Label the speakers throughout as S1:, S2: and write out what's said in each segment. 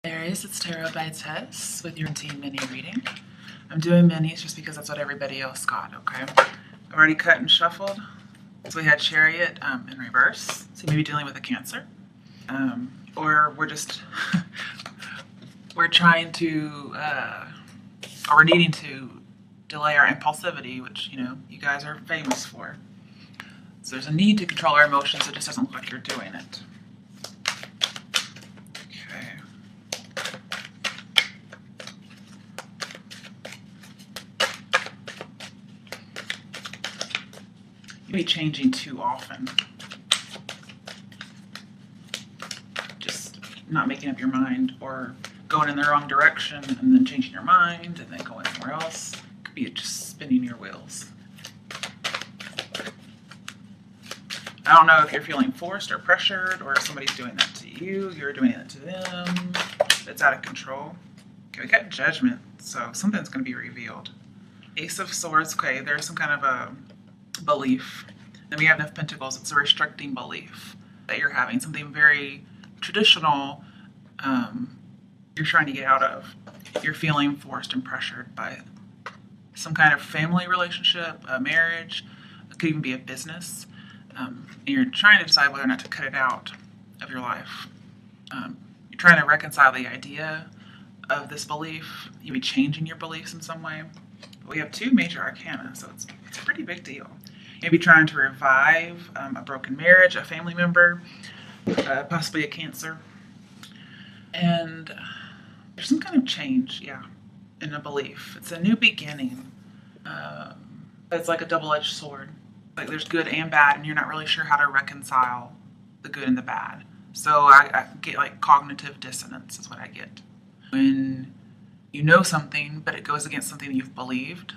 S1: Aries, it's Tarot by Tess with your team mini reading. I'm doing minis just because that's what everybody else got, okay? I've already cut and shuffled. So we had Chariot in reverse, so maybe dealing with a Cancer. Or we're just, we're trying to, or we're needing to delay our impulsivity, which, you know, you guys are famous for. So there's a need to control our emotions. It just doesn't look like you're doing it. Be changing too often. Just not making up your mind, or going in the wrong direction and then changing your mind and then going somewhere else. Could be just spinning your wheels. I don't know if you're feeling forced or pressured, or if somebody's doing that to you, you're doing it to them. It's out of control. Okay, we got Judgment, so something's going to be revealed. Ace of Swords, okay, there's some kind of a belief. Then we have the Pentacles. It's a restricting belief that you're having, something very traditional you're trying to get out of. You're feeling forced and pressured by some kind of family relationship, a marriage. It could even be a business. And you're trying to decide whether or not to cut it out of your life. You're trying to reconcile the idea of this belief. You'll be changing your beliefs in some way. But we have two major arcana, so it's a pretty big deal. Maybe trying to revive a broken marriage, a family member, possibly a Cancer. And there's some kind of change, yeah, in a belief. It's a new beginning. It's like a double-edged sword. Like there's good and bad, and you're not really sure how to reconcile the good and the bad. So I get like cognitive dissonance is what I get. When you know something, but it goes against something you've believed,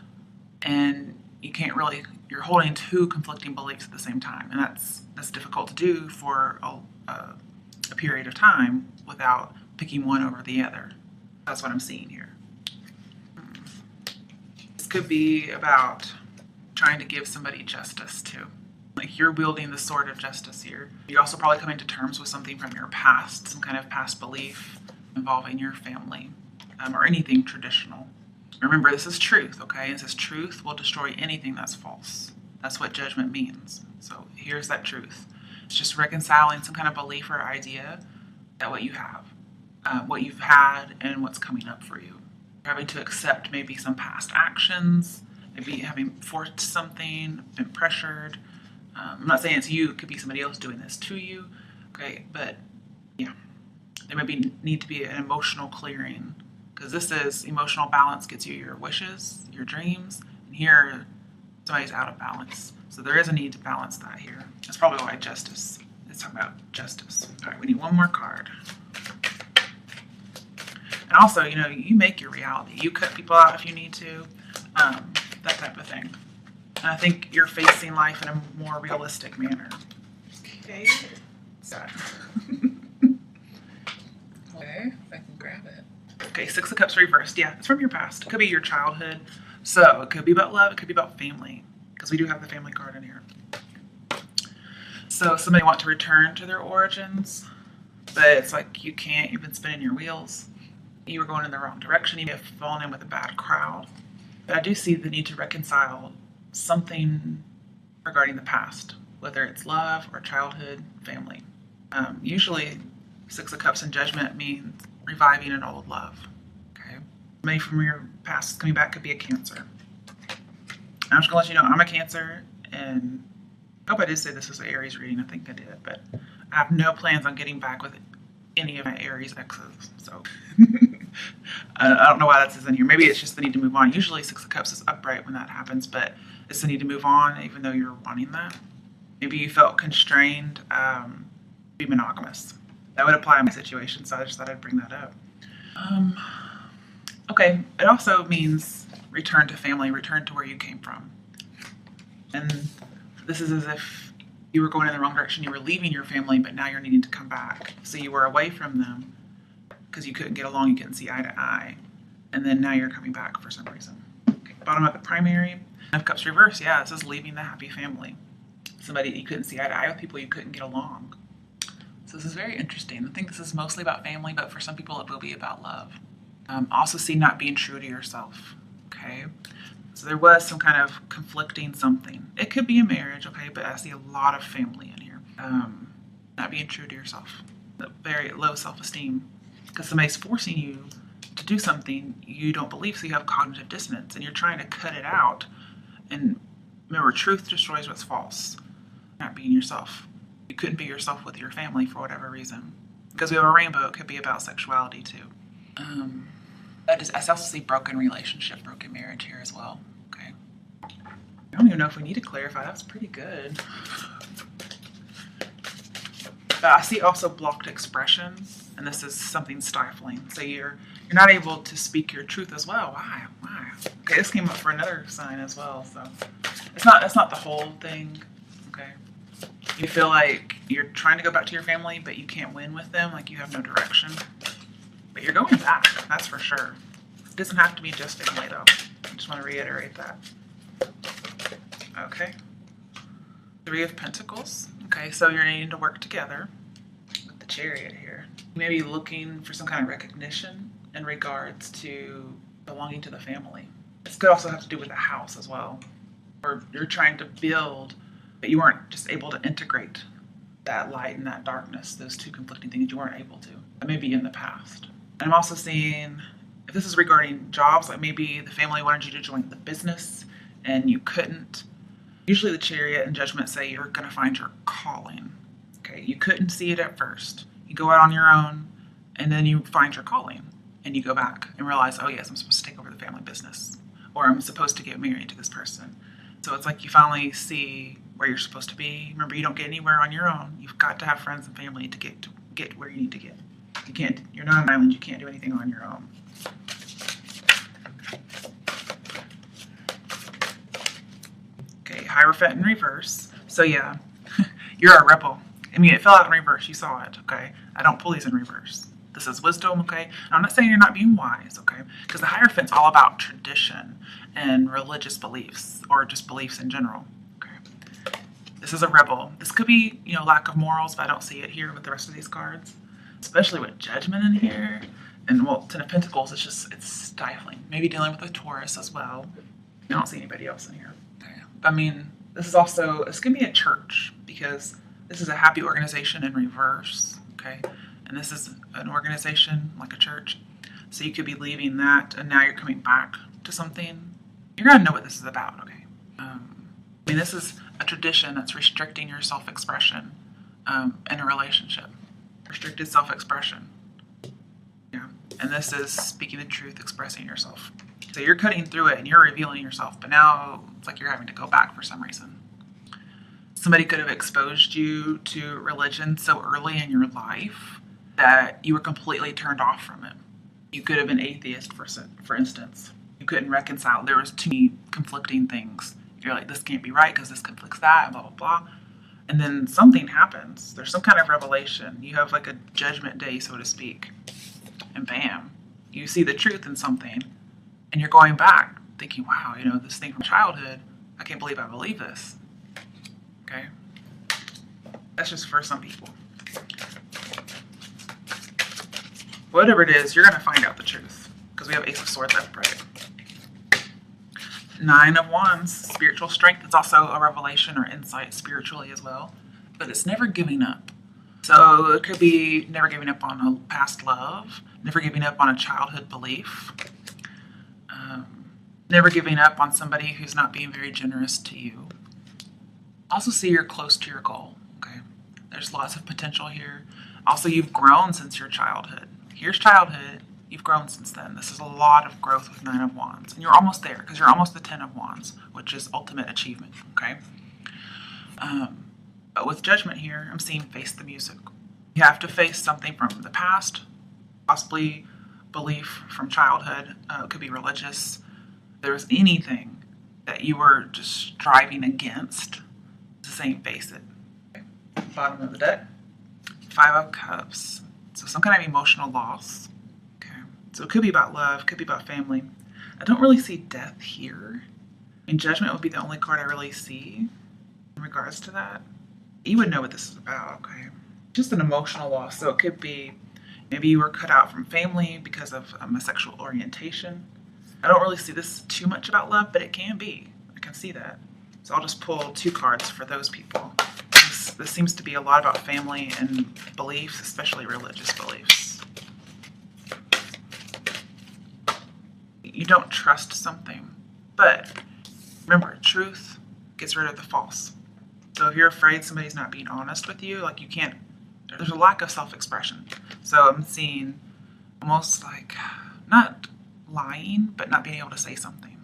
S1: and you can't really, you're holding two conflicting beliefs at the same time, and that's difficult to do for a period of time without picking one over the other. That's what I'm seeing here. This could be about trying to give somebody justice too. Like you're wielding the sword of justice here. You're also probably coming to terms with something from your past, some kind of past belief involving your family, or anything traditional. Remember, this is truth, okay? It says truth will destroy anything that's false. That's what judgment means. So here's that truth. It's just reconciling some kind of belief or idea that what you have, what you've had, and what's coming up for you. You're having to accept maybe some past actions, maybe having forced something, been pressured. I'm not saying it's you, it could be somebody else doing this to you, okay? But yeah, there maybe need to be an emotional clearing, because this is emotional balance gets you your wishes, your dreams, and here somebody's out of balance. So there is a need to balance that here. That's probably why justice, it's talking about justice. All right, we need one more card. And also, you know, you make your reality. You cut people out if you need to, that type of thing. And I think you're facing life in a more realistic manner. Okay. Okay, if I can grab it. Okay, Six of Cups reversed. Yeah, it's from your past. It could be your childhood. So it could be about love. It could be about family, because we do have the family card in here. So somebody wants to return to their origins, but it's like you can't. You've been spinning your wheels. You were going in the wrong direction. You may have fallen in with a bad crowd. But I do see the need to reconcile something regarding the past, whether it's love or childhood, family. Usually, Six of Cups and Judgment means reviving an old love. Okay, somebody from your past coming back could be a Cancer. I'm just gonna let you know I'm a Cancer, and I hope I did say this was an Aries reading. I think I did, but I have no plans on getting back with any of my Aries exes. So I don't know why that says in here. Maybe it's just the need to move on. Usually Six of Cups is upright when that happens, but it's the need to move on, even though you're wanting that. Maybe you felt constrained to be monogamous. That would apply in my situation, so I just thought I'd bring that up. Okay, it also means return to family, return to where you came from. And this is as if you were going in the wrong direction. You were leaving your family, but now you're needing to come back. So you were away from them because you couldn't get along, you couldn't see eye to eye. And then now you're coming back for some reason. Okay, bottom of the primary, Nine of Cups reverse. Yeah, this is leaving the happy family. Somebody you couldn't see eye to eye with, people you couldn't get along. This So this is very interesting. I think this is mostly about family, but for some people it will be about love. Also see not being true to yourself, okay? So there was some kind of conflicting something. It could be a marriage, okay, but I see a lot of family in here. Not being true to yourself. Very low self-esteem. Because somebody's forcing you to do something you don't believe, so you have cognitive dissonance, and you're trying to cut it out. And remember, truth destroys what's false. Not being yourself. You couldn't be yourself with your family for whatever reason. Because we have a rainbow, it could be about sexuality too. I also see broken relationship, broken marriage here as well. Okay. I don't even know if we need to clarify. That's pretty good. But I see also blocked expression, and this is something stifling. So you're not able to speak your truth as well. Why? Okay, this came up for another sign as well. So it's not the whole thing. Okay. You feel like you're trying to go back to your family, but you can't win with them. Like you have no direction. But you're going back, that's for sure. It doesn't have to be just family though. I just want to reiterate that. Okay. 3 of Pentacles. Okay, so you're needing to work together with the Chariot here. You may be looking for some kind of recognition in regards to belonging to the family. This could also have to do with the house as well. Or you're trying to build, but you weren't just able to integrate that light and that darkness, those two conflicting things you weren't able to. That may be in the past. I'm also seeing, if this is regarding jobs, like maybe the family wanted you to join the business and you couldn't. Usually the Chariot and Judgment say you're going to find your calling. Okay, you couldn't see it at first. You go out on your own and then you find your calling and you go back and realize, oh yes, I'm supposed to take over the family business, or I'm supposed to get married to this person. So it's like you finally see where you're supposed to be. Remember, you don't get anywhere on your own. You've got to have friends and family to get where you need to get. You're not an island, you can't do anything on your own. Okay, Hierophant in reverse. So yeah, you're a rebel. I mean, it fell out in reverse, you saw it, okay? I don't pull these in reverse. This is wisdom, okay? And I'm not saying you're not being wise, okay? Because the Hierophant's all about tradition and religious beliefs, or just beliefs in general, okay? This is a rebel. This could be, lack of morals, but I don't see it here with the rest of these cards. Especially with Judgment in here. And, well, Ten of Pentacles, it's stifling. Maybe dealing with a Taurus as well. I don't see anybody else in here. Okay. I mean, this can be a church, because this is a happy organization in reverse, okay? And this is an organization like a church. So you could be leaving that, and now you're coming back to something. You're going to know what this is about, okay? This is a tradition that's restricting your self-expression in a relationship. Restricted self-expression. Yeah. And this is speaking the truth, expressing yourself. So you're cutting through it and you're revealing yourself, but now it's like you're having to go back for some reason. Somebody could have exposed you to religion so early in your life that you were completely turned off from it. You could have been atheist, for instance. You couldn't reconcile. There was too many conflicting things. You're like, this can't be right because this conflicts that, and blah, blah, blah. And then something happens. There's some kind of revelation. You have like a judgment day, so to speak. And bam, you see the truth in something. And you're going back thinking, wow, this thing from childhood, I can't believe I believe this. Okay? That's just for some people. Whatever it is, you're going to find out the truth. Because we have Ace of Swords upright. 9 of Wands, spiritual strength. It's also a revelation or insight spiritually as well. But it's never giving up. So it could be never giving up on a past love, never giving up on a childhood belief, never giving up on somebody who's not being very generous to you. Also see you're close to your goal, okay? There's lots of potential here. Also, you've grown since your childhood. Here's childhood. You've grown since then. This is a lot of growth with 9 of Wands. And you're almost there because you're almost the 10 of Wands, which is ultimate achievement, okay? But with Judgment here, I'm seeing face the music. You have to face something from the past, possibly belief from childhood. It could be religious. If there's anything that you were just striving against, it's the same, face it. Okay. Bottom of the deck, 5 of Cups. So some kind of emotional loss. So it could be about love, could be about family. I don't really see death here. Judgment would be the only card I really see in regards to that. You would know what this is about, okay? just an emotional loss. So it could be maybe you were cut out from family because of a sexual orientation. I don't really see this too much about love, but it can be. I can see that. So I'll just pull 2 cards for those people. This seems to be a lot about family and beliefs, especially religious beliefs. You don't trust something, but remember, truth gets rid of the false. So if you're afraid somebody's not being honest with you, like you can't, there's a lack of self-expression. So I'm seeing almost like not lying, but not being able to say something.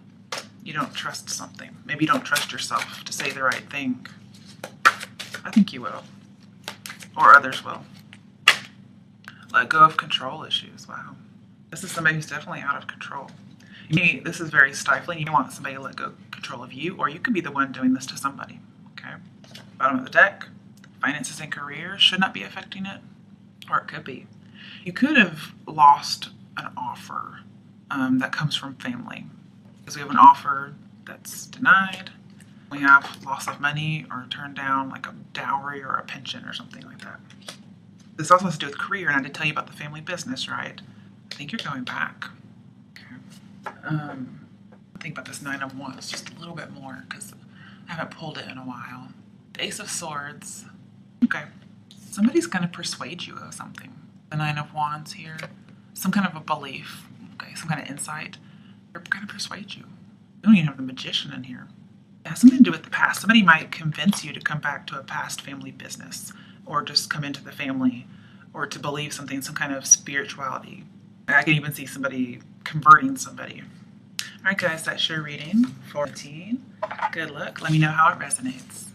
S1: You don't trust something. Maybe you don't trust yourself to say the right thing. I think you will, or others will. Let go of control issues. Wow. This is somebody who's definitely out of control. This is very stifling. You want somebody to let go of control of you, or you could be the one doing this to somebody. Okay. Bottom of the deck, finances and career should not be affecting it, or it could be. You could have lost an offer that comes from family, because we have an offer that's denied. We have loss of money or turned down, like a dowry or a pension or something like that. This also has to do with career, and I did tell you about the family business, right? I think you're going back. Okay. Think about this 9 of Wands just a little bit more, because I haven't pulled it in a while. The Ace of Swords. Okay. Somebody's going to persuade you of something. The 9 of Wands here. Some kind of a belief. Okay. Some kind of insight. They're going to persuade you. You don't even have the Magician in here. It has something to do with the past. Somebody might convince you to come back to a past family business, or just come into the family, or to believe something, some kind of spirituality. I can even see somebody converting somebody. All right, guys, that's your reading for the teen. Good luck. Let me know how it resonates.